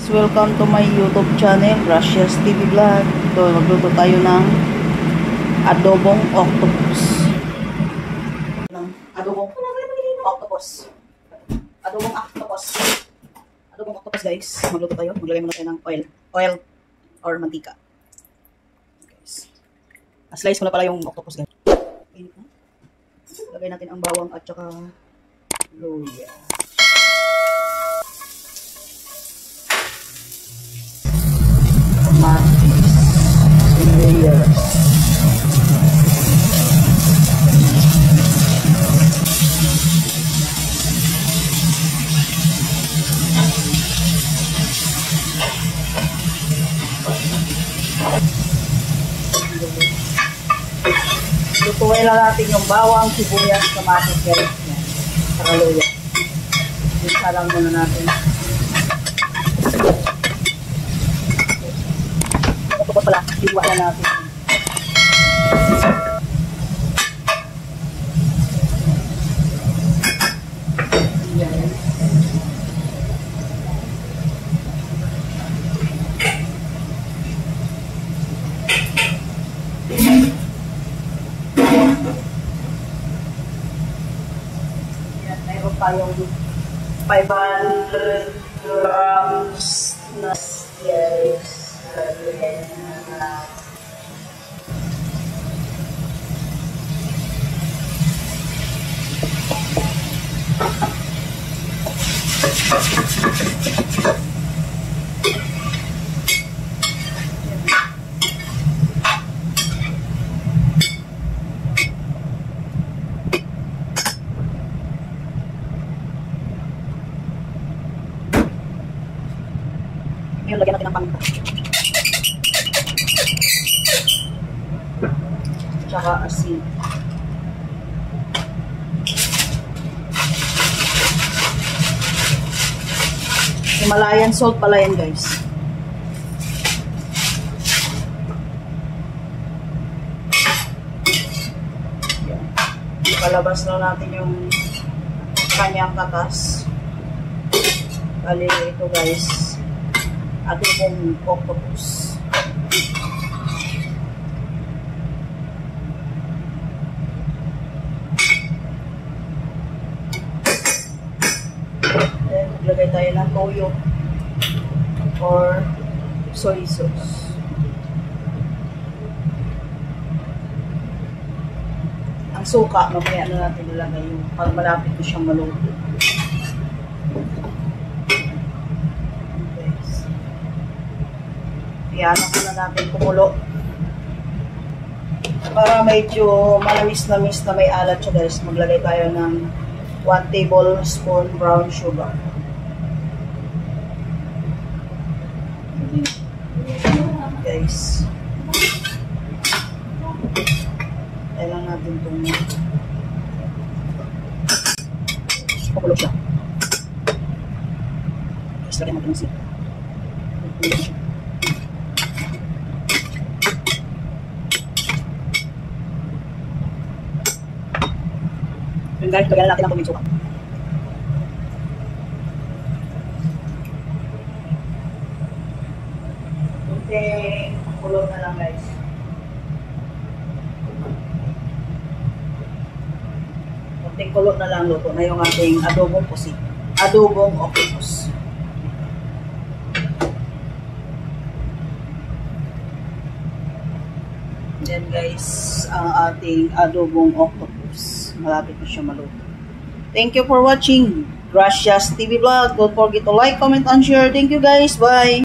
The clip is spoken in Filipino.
Welcome to my YouTube channel, Gracias TV Vlog. Ito, magluto tayo ng adobong octopus. Adobong octopus. Adobong octopus guys. Magluto tayo. Maglagay muna tayo ng oil or mantika. Guys. Slice ko na pala yung octopus guys. Lagay natin ang bawang at saka luya. Lutuin lang natin yung bawang, sibuyas, kamatis, guys. Saka luya. Isa lang muna natin. Ito pa pala, siwa na natin. Yan. Mayroon tayong 500 grams na squares. Ngayon, lagyan natin ng paminta. Tsaka asin. Himalayan salt pala yan guys. Palabas na natin yung kanyang katas. Bali ito guys, adobong octopus. Then, maglagay tayo ng toyo or soy sauce. Ang suka, mamaya na natin ilagay yung pag malapit na siyang maluto. Yan, muna natin kumulo. Para medyo malamis-lamis na may alat siya guys, maglagay tayo ng 1 tablespoon brown sugar. Guys. Kailangan natin itong kumulo siya. Guys, lagyan natin ng sila. Yung guys, lagyan natin ang kumitsuka. Kunting kulot na lang guys. Kunting kulot na lang, luto na yung ating adobong pusit. Adobong octopus. Then guys, ang ating adobong octopus. Malapit na siya maluto. Thank you for watching Gracias TV Vlog. Don't forget to like, comment, and share. Thank you guys. Bye!